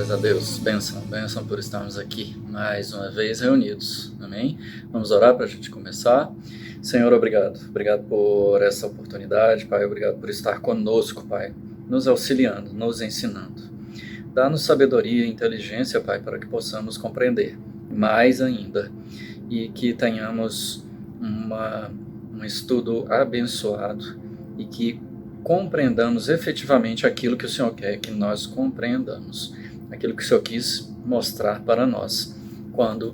Glórias a Deus, bênção por estarmos aqui mais uma vez reunidos, amém? Vamos orar para a gente começar. Senhor, obrigado por essa oportunidade, Pai, obrigado por estar conosco, Pai, nos auxiliando, nos ensinando. Dá-nos sabedoria e inteligência, Pai, para que possamos compreender mais ainda e que tenhamos um estudo abençoado e que compreendamos efetivamente aquilo que o Senhor quer que nós compreendamos, aquilo que o Senhor quis mostrar para nós quando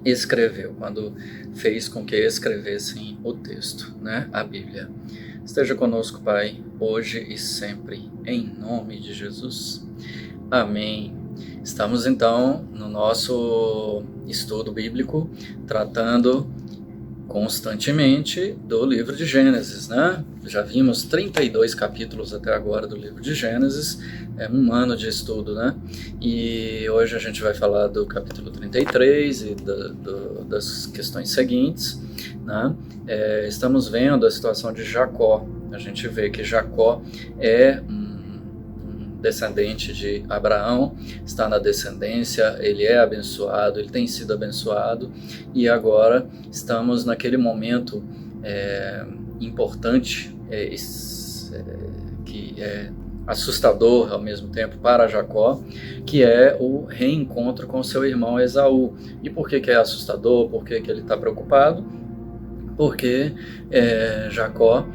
escreveu, quando fez com que escrevessem o texto, né? A Bíblia. Esteja conosco, Pai, hoje e sempre, em nome de Jesus. Amém. Estamos então no nosso estudo bíblico, tratando constantemente do livro de Gênesis, né? Já vimos 32 capítulos até agora do livro de Gênesis, é um ano de estudo, né? E hoje a gente vai falar do capítulo 33 e das questões seguintes, né? Estamos vendo a situação de Jacó. A gente vê que Jacó é descendente de Abraão, está na descendência, ele é abençoado, ele tem sido abençoado, e agora estamos naquele momento importante, que é assustador ao mesmo tempo para Jacó, que é o reencontro com seu irmão Esaú. E por que é assustador? Por que ele está preocupado? Porque Jacó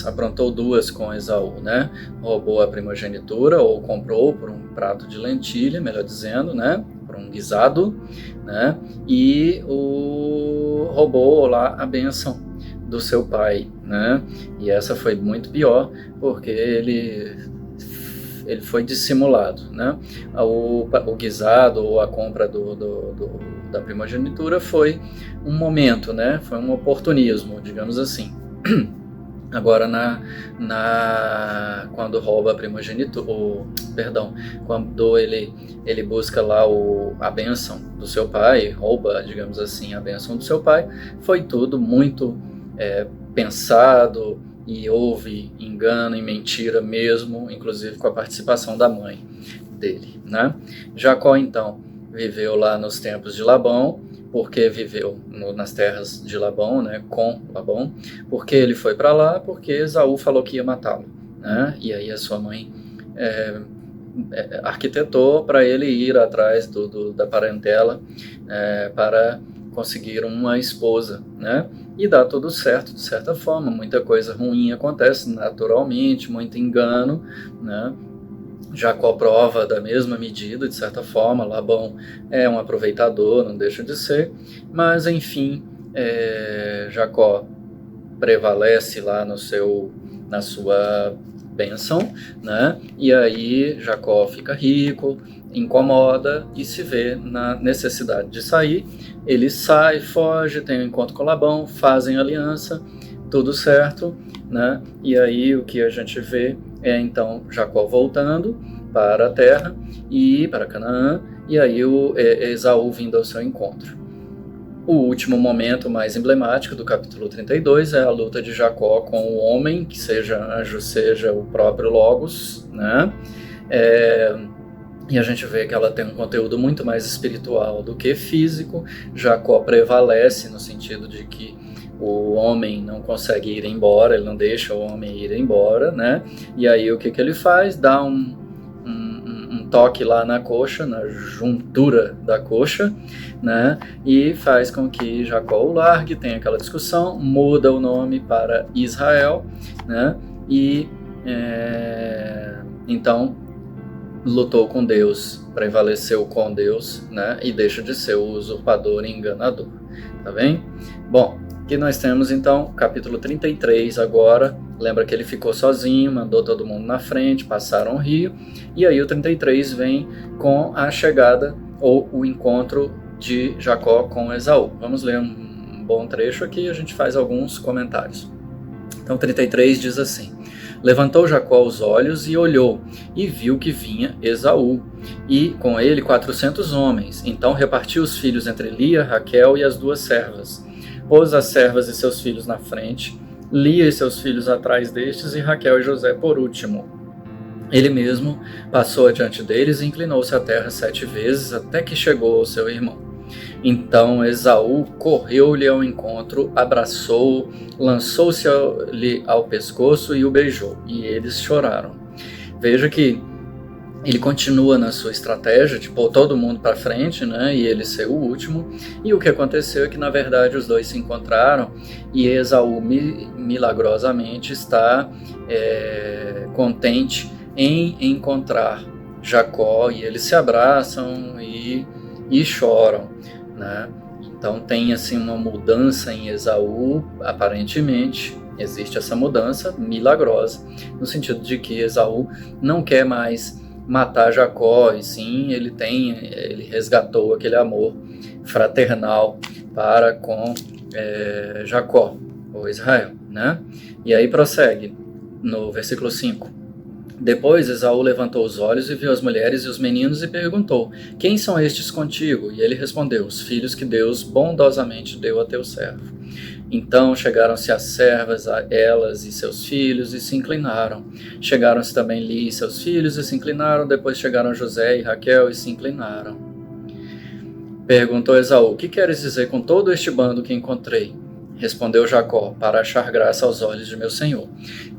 aprontou duas com Esaú, né? Roubou a primogenitura, ou comprou por um prato de lentilha, melhor dizendo, né? Por um guisado, né? E roubou lá a bênção do seu pai, né? E essa foi muito pior, porque ele foi dissimulado, né? O guisado ou a compra da primogenitura foi um momento, né? Foi um oportunismo, digamos assim. Agora, quando rouba a primogenitura, quando ele busca lá a bênção do seu pai, rouba, digamos assim, a bênção do seu pai, foi tudo muito pensado, e houve engano e mentira mesmo, inclusive com a participação da mãe dele, né? Jacó, então, viveu lá nos tempos de Labão, porque viveu nas terras de Labão, né, com Labão, porque ele foi para lá, porque Esaú falou que ia matá-lo, né? E aí a sua mãe arquitetou para ele ir atrás da parentela para conseguir uma esposa, né? E dá tudo certo, de certa forma. Muita coisa ruim acontece naturalmente, muito engano, né? Jacó prova da mesma medida, de certa forma. Labão é um aproveitador, não deixa de ser, mas enfim, Jacó prevalece lá na sua bênção, né? E aí Jacó fica rico, incomoda e se vê na necessidade de sair. Ele sai, foge, tem um encontro com Labão, fazem aliança, tudo certo, né? E aí o que a gente vê é então Jacó voltando para a terra e para Canaã, e aí Esaú vindo ao seu encontro. O último momento mais emblemático do capítulo 32 é a luta de Jacó com o homem, que seja anjo, seja o próprio Logos, né? E a gente vê que ela tem um conteúdo muito mais espiritual do que físico. Jacó prevalece no sentido de que o homem não consegue ir embora, ele não deixa o homem ir embora, né? E aí o que ele faz? Dá um toque lá na coxa, na juntura da coxa, né? E faz com que Jacó o largue, tem aquela discussão, muda o nome para Israel, né? E então lutou com Deus, prevaleceu com Deus, né? E deixa de ser o usurpador e enganador, tá bem? Bom, aqui nós temos então capítulo 33 agora. Lembra que ele ficou sozinho, mandou todo mundo na frente, passaram o rio, e aí o 33 vem com a chegada ou o encontro de Jacó com Esaú. Vamos ler um bom trecho aqui e a gente faz alguns comentários. Então 33 diz assim: Levantou Jacó os olhos e olhou, e viu que vinha Esaú, e com ele 400 homens. Então repartiu os filhos entre Lia, Raquel e as duas servas. Pôs as servas e seus filhos na frente, Lia e seus filhos atrás destes, e Raquel e José por último. Ele mesmo passou adiante deles e inclinou-se à terra 7 vezes, até que chegou ao seu irmão. Então Esaú correu-lhe ao encontro, abraçou-o, lançou-se-lhe ao pescoço e o beijou, e eles choraram. Veja que ele continua na sua estratégia de pôr todo mundo para frente, né, e ele ser o último. E o que aconteceu é que, na verdade, os dois se encontraram e Esaú milagrosamente está contente em encontrar Jacó, e eles se abraçam e choram, né? Então tem assim uma mudança em Esaú, aparentemente existe essa mudança milagrosa, no sentido de que Esaú não quer mais matar Jacó, e sim ele resgatou aquele amor fraternal para com Jacó, ou Israel, né? E aí prossegue no versículo 5. Depois Esaú levantou os olhos e viu as mulheres e os meninos e perguntou: quem são estes contigo? E ele respondeu: os filhos que Deus bondosamente deu a teu servo. Então chegaram-se as servas, a elas e seus filhos, e se inclinaram. Chegaram-se também Lia e seus filhos, e se inclinaram. Depois chegaram José e Raquel, e se inclinaram. Perguntou Esaú: o que queres dizer com todo este bando que encontrei? Respondeu Jacó: para achar graça aos olhos de meu senhor.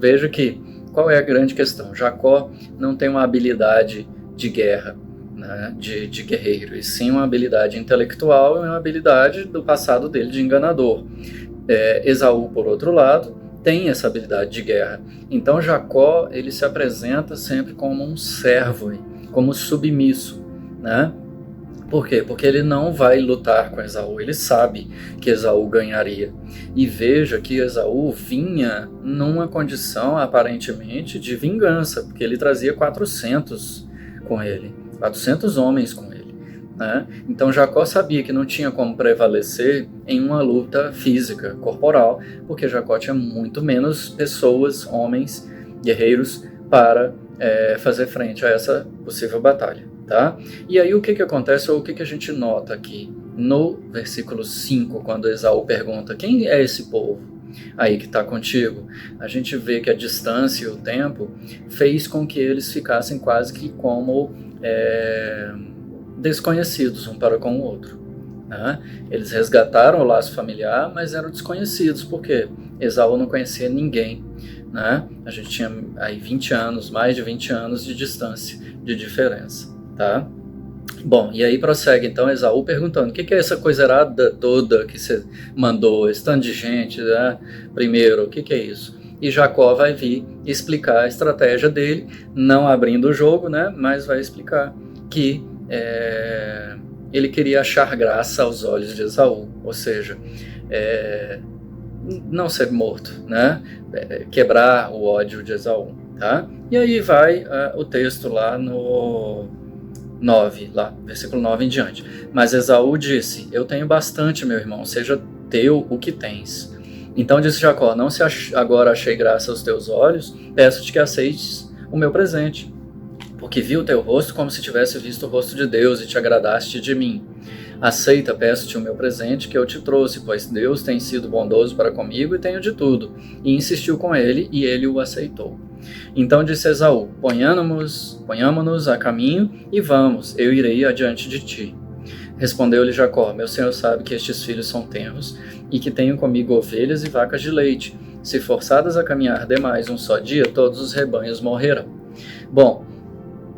Veja que, qual é a grande questão? Jacó não tem uma habilidade de guerra, né, de guerreiro, e sim uma habilidade intelectual e uma habilidade do passado dele de enganador. Esaú, por outro lado, tem essa habilidade de guerra. Então Jacó, ele se apresenta sempre como um servo, como submisso, né? Por quê? Porque ele não vai lutar com Esaú, ele sabe que Esaú ganharia. E veja que Esaú vinha numa condição, aparentemente, de vingança, porque ele trazia 400 com ele, 400 homens com ele, né? Então Jacó sabia que não tinha como prevalecer em uma luta física, corporal, porque Jacó tinha muito menos pessoas, homens, guerreiros, para fazer frente a essa possível batalha. Tá? E aí o que acontece, ou o que a gente nota aqui no versículo 5, quando Esaú pergunta: quem é esse povo aí que está contigo? A gente vê que a distância e o tempo fez com que eles ficassem quase que como desconhecidos um para com o outro, né? Eles resgataram o laço familiar, mas eram desconhecidos, porque Esaú não conhecia ninguém, né? A gente tinha aí 20 anos, mais de 20 anos de distância, de diferença. Tá? Bom, e aí prossegue então Esaú perguntando: o que é essa coisarada toda que você mandou, esse tanto de gente, né? Primeiro, o que é isso? E Jacó vai vir explicar a estratégia dele, não abrindo o jogo, né? Mas vai explicar que ele queria achar graça aos olhos de Esaú, ou seja, não ser morto, né? Quebrar o ódio de Esaú, tá? E aí vai o texto lá no 9, lá, versículo 9 em diante. Mas Esaú disse: eu tenho bastante, meu irmão, seja teu o que tens. Então disse Jacó: não se agora achei graça aos teus olhos, peço-te que aceites o meu presente, porque vi o teu rosto como se tivesse visto o rosto de Deus e te agradaste de mim. Aceita, peço-te o meu presente que eu te trouxe, pois Deus tem sido bondoso para comigo e tenho de tudo. E insistiu com ele, e ele o aceitou. Então disse Esaú: ponhamo-nos a caminho e vamos, eu irei adiante de ti. Respondeu-lhe Jacó: meu senhor sabe que estes filhos são tenros e que tenho comigo ovelhas e vacas de leite. Se forçadas a caminhar demais um só dia, todos os rebanhos morrerão. Bom,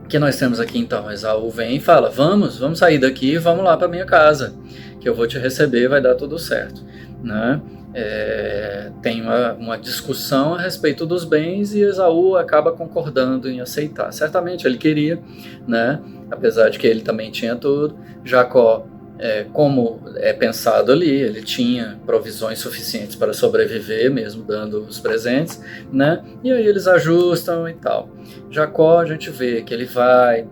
o que nós temos aqui então? Esaú vem e fala: vamos sair daqui e vamos lá para minha casa, que eu vou te receber, vai dar tudo certo, né? Tem uma discussão a respeito dos bens e Esaú acaba concordando em aceitar. Certamente ele queria, né? Apesar de que ele também tinha tudo. Jacó, como é pensado ali, ele tinha provisões suficientes para sobreviver, mesmo dando os presentes, né? E aí eles ajustam e tal. Jacó, a gente vê que ele vai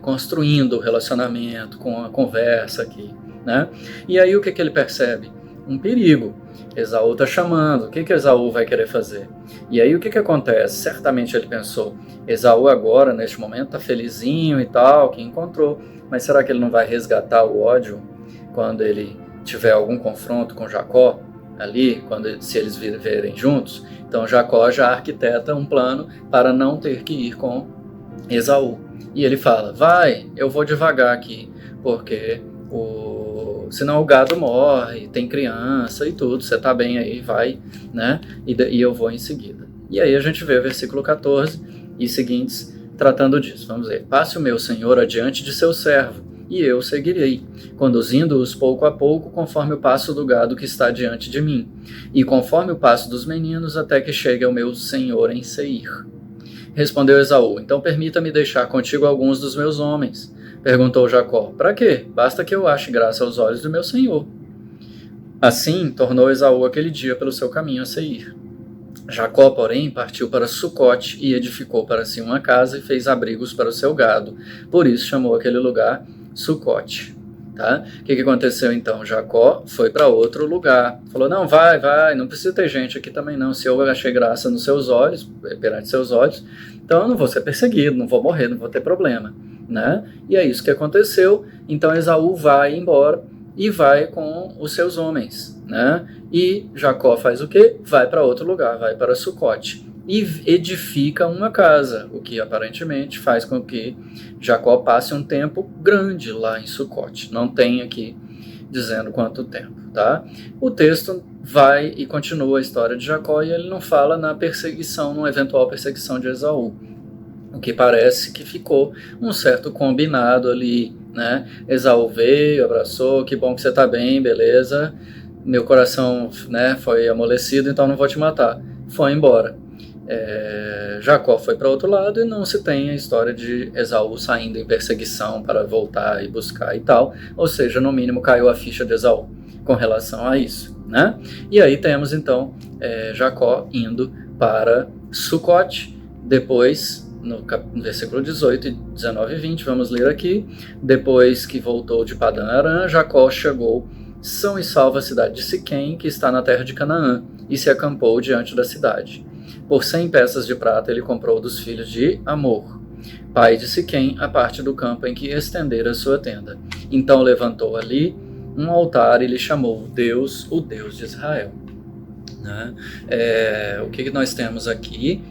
construindo o relacionamento com a conversa aqui, né? E aí o que ele percebe? Um perigo. Esaú está chamando, o que Esaú vai querer fazer? E aí o que acontece? Certamente ele pensou: Esaú agora, neste momento, está felizinho e tal, que encontrou, mas será que ele não vai resgatar o ódio quando ele tiver algum confronto com Jacó ali, se eles viverem juntos? Então Jacó já arquiteta um plano para não ter que ir com Esaú. E ele fala, vai, eu vou devagar aqui, porque senão o gado morre, tem criança e tudo, você tá bem aí, vai, né? E eu vou em seguida. E aí a gente vê o versículo 14 e seguintes tratando disso. Vamos ver. Passe o meu senhor adiante de seu servo, e eu seguirei, conduzindo-os pouco a pouco, conforme o passo do gado que está diante de mim, e conforme o passo dos meninos, até que chegue ao meu senhor em Seir. Respondeu Esaú, então permita-me deixar contigo alguns dos meus homens. Perguntou Jacó, para quê? Basta que eu ache graça aos olhos do meu senhor. Assim tornou Esaú aquele dia pelo seu caminho a Seir. Jacó, porém, partiu para Sucote e edificou para si uma casa e fez abrigos para o seu gado. Por isso chamou aquele lugar Sucote. Tá? O que aconteceu então? Jacó foi para outro lugar. Falou, não, vai, não precisa ter gente aqui também não. Se eu achei graça nos seus olhos, perante seus olhos, então eu não vou ser perseguido, não vou morrer, não vou ter problema. Né? E é isso que aconteceu. Então Esaú vai embora e vai com os seus homens. Né? E Jacó faz o quê? Vai para outro lugar, vai para Sucote. E edifica uma casa, o que aparentemente faz com que Jacó passe um tempo grande lá em Sucote. Não tem aqui dizendo quanto tempo, tá? O texto vai e continua a história de Jacó e ele não fala na perseguição, numa eventual perseguição de Esaú. O que parece que ficou um certo combinado ali, né? Esaú veio, abraçou, que bom que você está bem, beleza. Meu coração, né, foi amolecido, então não vou te matar. Foi embora. Jacó foi para outro lado e não se tem a história de Esaú saindo em perseguição para voltar e buscar e tal, ou seja, no mínimo caiu a ficha de Esaú com relação a isso, né? E aí temos então Jacó indo para Sucote, depois no versículo 18, 19 e 20, vamos ler aqui, depois que voltou de Padã Arã, Jacó chegou são e salvo à cidade de Siquém, que está na terra de Canaã, e se acampou diante da cidade. Por 100 peças de prata ele comprou dos filhos de Amor, pai de Siquém, a parte do campo em que estendera sua tenda. Então levantou ali um altar e lhe chamou Deus, o Deus de Israel. Né? O que nós temos aqui?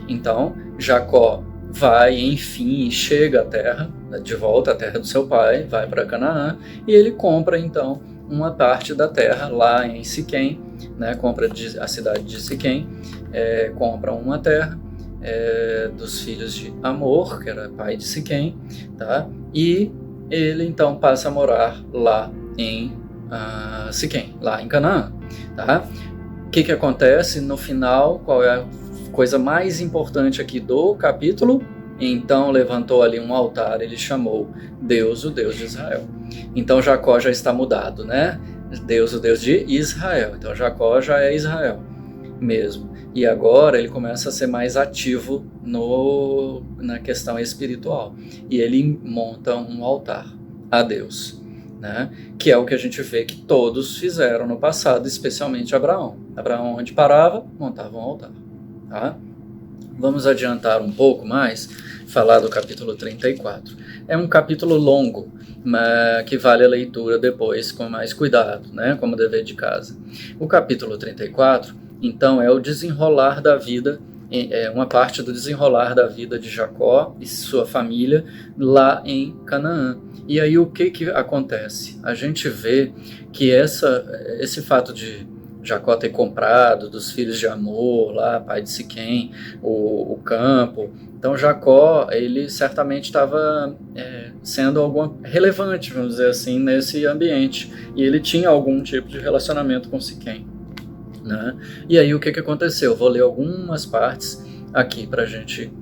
Então, Jacó vai, enfim, chega à terra, de volta à terra do seu pai, vai para Canaã, e ele compra, então, uma parte da terra lá em Siquém, né, compra a cidade de Siquém, compra uma terra dos filhos de Amor, que era pai de Siquém, tá? E ele então passa a morar lá em Siquém, lá em Canaã. Tá? O que acontece no final? Qual é a coisa mais importante aqui do capítulo? Então levantou ali um altar, ele chamou Deus, o Deus de Israel. Então Jacó já está mudado, né? Deus, o Deus de Israel. Então Jacó já é Israel mesmo. E agora ele começa a ser mais ativo na questão espiritual. E ele monta um altar a Deus, né? Que é o que a gente vê que todos fizeram no passado, especialmente Abraão. Abraão, onde parava, montava um altar. Tá? Vamos adiantar um pouco mais, falar do capítulo 34. É um capítulo longo, mas que vale a leitura depois com mais cuidado, né? Como dever de casa. O capítulo 34, então, é o desenrolar da vida, uma parte do desenrolar da vida de Jacó e sua família lá em Canaã. E aí o que acontece? A gente vê que esse fato de Jacó ter comprado dos filhos de Amor, lá, pai de Siquém, o campo. Então Jacó, ele certamente estava sendo relevante, vamos dizer assim, nesse ambiente. E ele tinha algum tipo de relacionamento com Siquém. Né? E aí o que aconteceu? Vou ler algumas partes aqui para a gente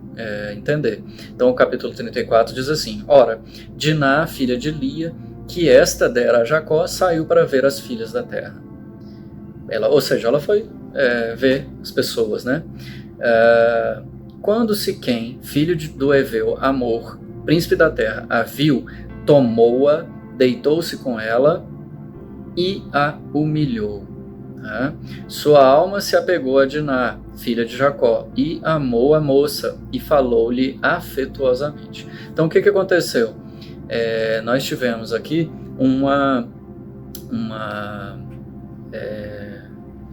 entender. Então o capítulo 34 diz assim: Ora, Diná, filha de Lia, que esta dera a Jacó, saiu para ver as filhas da terra. Ou seja, ela foi ver as pessoas, né? Quando Siquém, filho do Eveu, Amor, príncipe da terra, a viu, tomou-a, deitou-se com ela e a humilhou. Sua alma se apegou a Diná, filha de Jacó, e amou a moça e falou-lhe afetuosamente. Então o que aconteceu? Nós tivemos aqui uma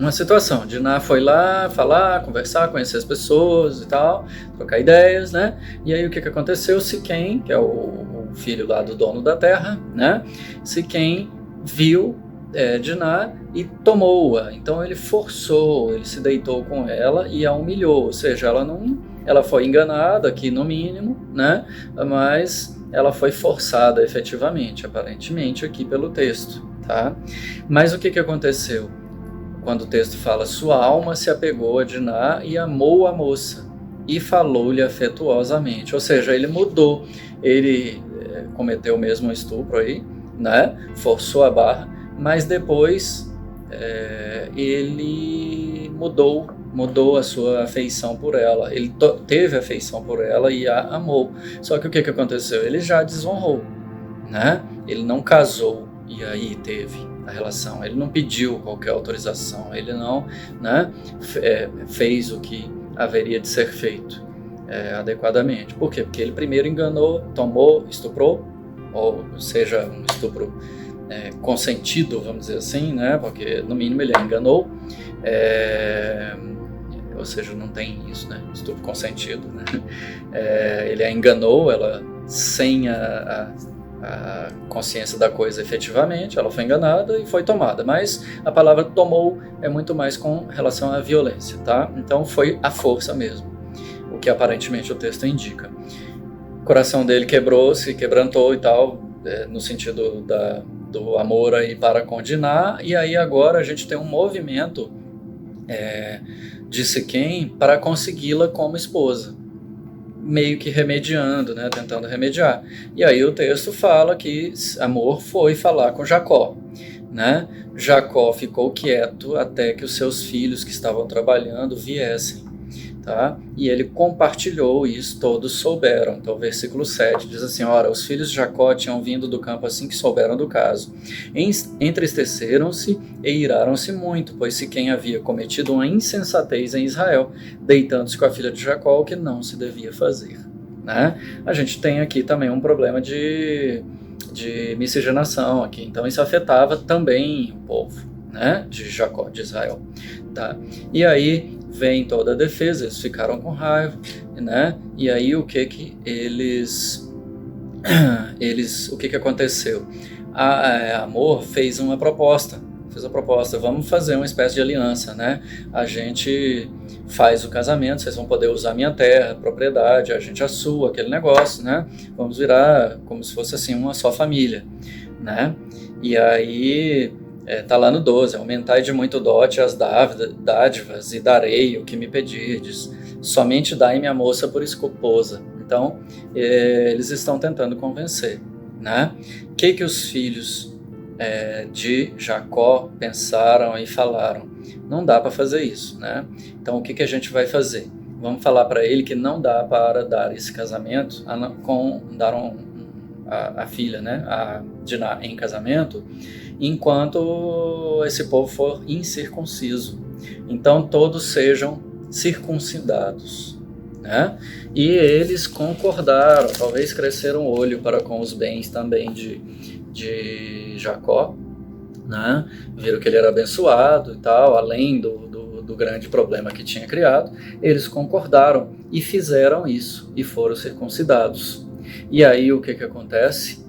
uma situação. Diná foi lá falar, conversar, conhecer as pessoas e tal, trocar ideias, né? E aí o que aconteceu? Siquém, que é o filho lá do dono da terra, né? Siquém viu Diná e tomou-a. Então ele forçou, ele se deitou com ela e a humilhou. Ou seja, ela foi enganada aqui no mínimo, né? Mas ela foi forçada efetivamente, aparentemente aqui pelo texto, tá? Mas o que aconteceu? Quando o texto fala, sua alma se apegou a Diná e amou a moça e falou-lhe afetuosamente. Ou seja, ele mudou, ele cometeu mesmo um estupro aí, né? Forçou a barra, mas depois ele mudou a sua afeição por ela. Ele teve afeição por ela e a amou. Só que o que aconteceu? Ele já desonrou, né? Ele não casou e aí teve a relação, ele não pediu qualquer autorização, ele não, né, fez o que haveria de ser feito adequadamente. Por quê? Porque ele primeiro enganou, tomou, estuprou, ou seja, um estupro consentido, vamos dizer assim, né, porque no mínimo ele a enganou, ou seja, não tem isso, né, estupro consentido, né, ele a enganou, ela sem a consciência da coisa efetivamente, ela foi enganada e foi tomada, mas a palavra tomou é muito mais com relação à violência, tá? Então foi a força mesmo, o que aparentemente o texto indica. O coração dele quebrou-se, quebrantou e tal, no sentido do amor aí para com Diná, e aí agora a gente tem um movimento de Siquém para consegui-la como esposa, meio que remediando, né, tentando remediar. E aí o texto fala que Amor foi falar com Jacó, né? Jacó ficou quieto até que os seus filhos que estavam trabalhando viessem, tá? E ele compartilhou isso, todos souberam. Então o versículo 7 diz assim, ora, os filhos de Jacó tinham vindo do campo assim que souberam do caso. Entristeceram-se e iraram-se muito, pois Siquém havia cometido uma insensatez em Israel, deitando-se com a filha de Jacó, o que não se devia fazer, né? A gente tem aqui também um problema de miscigenação aqui, então isso afetava também o povo, né, de Jacó, de Israel, tá? E aí vem toda a defesa, eles ficaram com raiva, né? E aí o que aconteceu? Amor fez a proposta, vamos fazer uma espécie de aliança, né? A gente faz o casamento, vocês vão poder usar minha terra, propriedade, a gente a sua, aquele negócio, né? Vamos virar como se fosse assim uma só família, né? E aí tá lá no 12, aumentai de muito dote as dádivas e darei o que me pedirdes, somente dai-me a moça por esposa. Então eles estão tentando convencer, né? O que os filhos de Jacó pensaram e falaram? Não dá para fazer isso, né? Então o que a gente vai fazer? Vamos falar para ele que não dá para dar esse casamento, dar a filha, né, a Diná, em casamento, enquanto esse povo for incircunciso. Então todos sejam circuncidados, né? E eles concordaram, talvez cresceram o olho para com os bens também de Jacó, né? Viram que ele era abençoado e tal, além do grande problema que tinha criado, eles concordaram e fizeram isso e foram circuncidados. E aí o que acontece?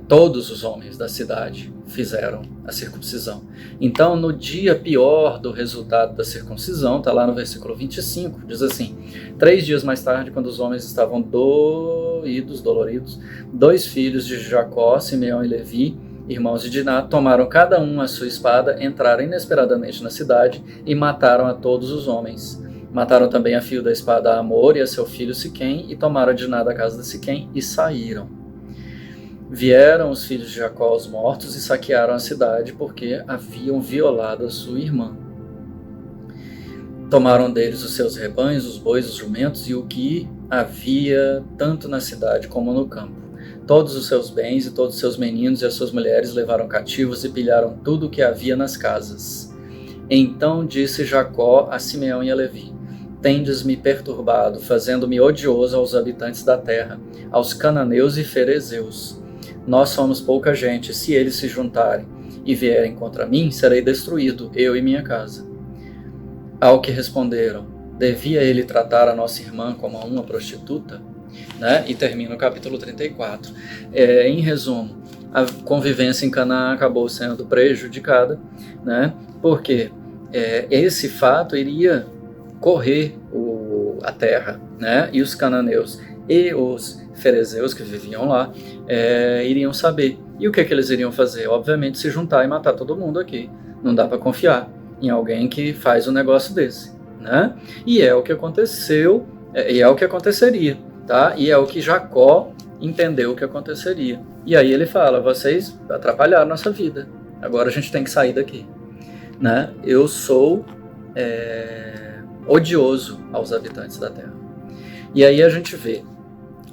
Todos os homens da cidade fizeram a circuncisão. Então, no dia pior do resultado da circuncisão, está lá no versículo 25, diz assim, 3 dias mais tarde, quando os homens estavam doloridos, 2 filhos de Jacó, Simeão e Levi, irmãos de Diná, tomaram cada um a sua espada, entraram inesperadamente na cidade e mataram a todos os homens. Mataram também a fio da espada a Amor e a seu filho Siquém, e tomaram a Diná da casa de Siquém e saíram. Vieram os filhos de Jacó aos mortos e saquearam a cidade, porque haviam violado a sua irmã. Tomaram deles os seus rebanhos, os bois, os jumentos e o que havia tanto na cidade como no campo. Todos os seus bens e todos os seus meninos e as suas mulheres levaram cativos e pilharam tudo o que havia nas casas. Então disse Jacó a Simeão e a Levi, tendes-me perturbado, fazendo-me odioso aos habitantes da terra, aos cananeus e ferezeus. Nós somos pouca gente, se eles se juntarem e vierem contra mim, serei destruído, eu e minha casa. Ao que responderam: devia ele tratar a nossa irmã como a uma prostituta? Né? E termina o capítulo 34. Em resumo, a convivência em Canaã acabou sendo prejudicada, né? Porque esse fato iria correr a terra, né? E os cananeus e os ferezeus que viviam lá iriam saber. E o que eles iriam fazer? Obviamente se juntar e matar todo mundo aqui. Não dá para confiar em alguém que faz um negócio desse, né? E é o que aconteceu, e é o que aconteceria, tá? E é o que Jacó entendeu que aconteceria. E aí ele fala: vocês atrapalharam nossa vida, agora a gente tem que sair daqui, né? Eu sou odioso aos habitantes da terra. E aí a gente vê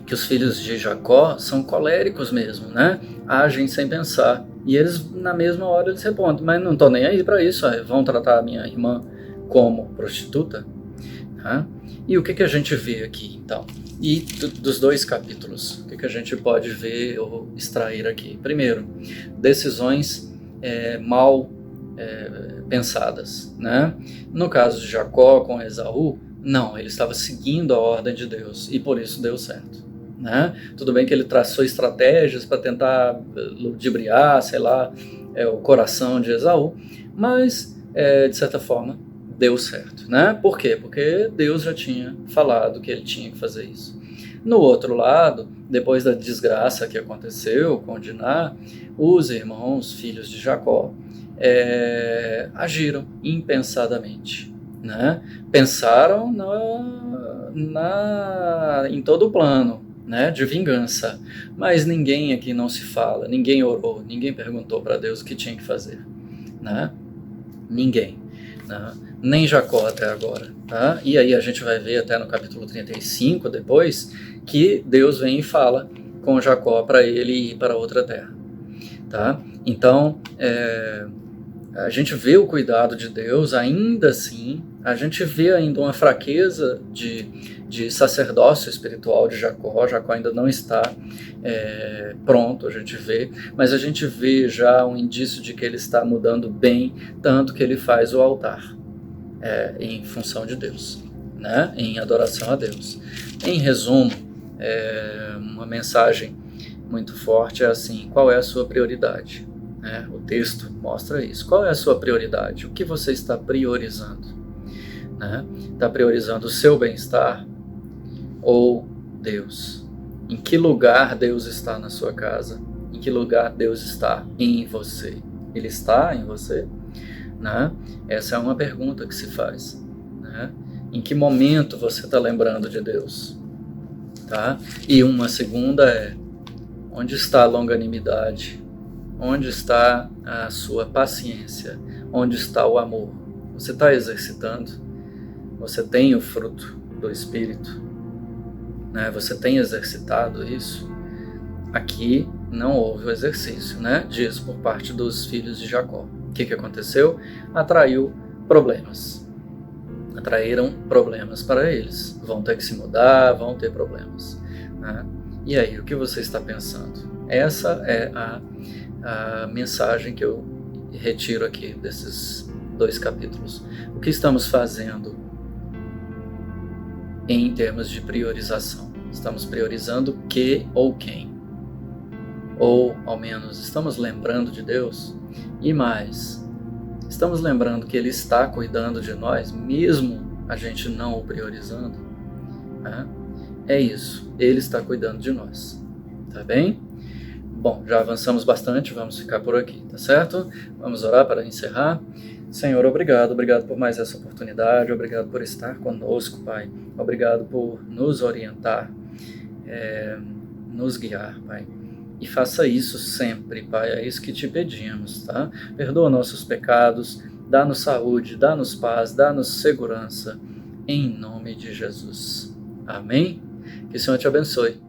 que os filhos de Jacó são coléricos mesmo, né? Agem sem pensar. E eles, na mesma hora, eles respondem: mas não estou nem aí para isso, vão tratar a minha irmã como prostituta? Né? E o que a gente vê aqui, então? E dos dois capítulos, o que a gente pode ver ou extrair aqui? Primeiro, decisões mal pensadas, né? No caso de Jacó com Esaú, não, ele estava seguindo a ordem de Deus e por isso deu certo, né? Tudo bem que ele traçou estratégias para tentar ludibriar, sei lá, o coração de Esaú, mas de certa forma deu certo, né? Por quê? Porque Deus já tinha falado que ele tinha que fazer isso. No outro lado, depois da desgraça que aconteceu com Diná, os irmãos, filhos de Jacó, agiram impensadamente, né? Pensaram em todo o plano, né, de vingança, mas ninguém aqui não se fala, ninguém orou, ninguém perguntou para Deus o que tinha que fazer, né? Ninguém, né? Nem Jacó até agora, tá? E aí a gente vai ver até no capítulo 35 depois que Deus vem e fala com Jacó para ele ir para outra terra, tá? Então a gente vê o cuidado de Deus, ainda assim, a gente vê ainda uma fraqueza de sacerdócio espiritual de Jacó. Jacó ainda não está pronto, a gente vê, mas a gente vê já um indício de que ele está mudando bem, tanto que ele faz o altar em função de Deus, né? Em adoração a Deus. Em resumo, uma mensagem muito forte é assim: qual é a sua prioridade? O texto mostra isso. Qual é a sua prioridade? O que você está priorizando? Está priorizando o seu bem-estar ou Deus? Em que lugar Deus está na sua casa? Em que lugar Deus está em você? Ele está em você? Essa é uma pergunta que se faz. Em que momento você está lembrando de Deus? Tá? E uma segunda é: onde está a longanimidade? Onde está a sua paciência? Onde está o amor? Você está exercitando? Você tem o fruto do Espírito? Você tem exercitado isso? Aqui não houve o exercício, disso por parte dos filhos de Jacó. O que aconteceu? Atraiu problemas. Atraíram problemas para eles. Vão ter que se mudar, vão ter problemas. E aí, o que você está pensando? Essa é a mensagem que eu retiro aqui desses dois capítulos. O que estamos fazendo em termos de priorização? Estamos priorizando o que ou quem? Ou, ao menos, estamos lembrando de Deus? E mais, estamos lembrando que Ele está cuidando de nós, mesmo a gente não o priorizando? É isso, Ele está cuidando de nós, tá bem? Bom, já avançamos bastante, vamos ficar por aqui, tá certo? Vamos orar para encerrar. Senhor, obrigado por mais essa oportunidade, obrigado por estar conosco, Pai. Obrigado por nos orientar, nos guiar, Pai. E faça isso sempre, Pai, é isso que te pedimos, tá? Perdoa nossos pecados, dá-nos saúde, dá-nos paz, dá-nos segurança, em nome de Jesus. Amém? Que o Senhor te abençoe.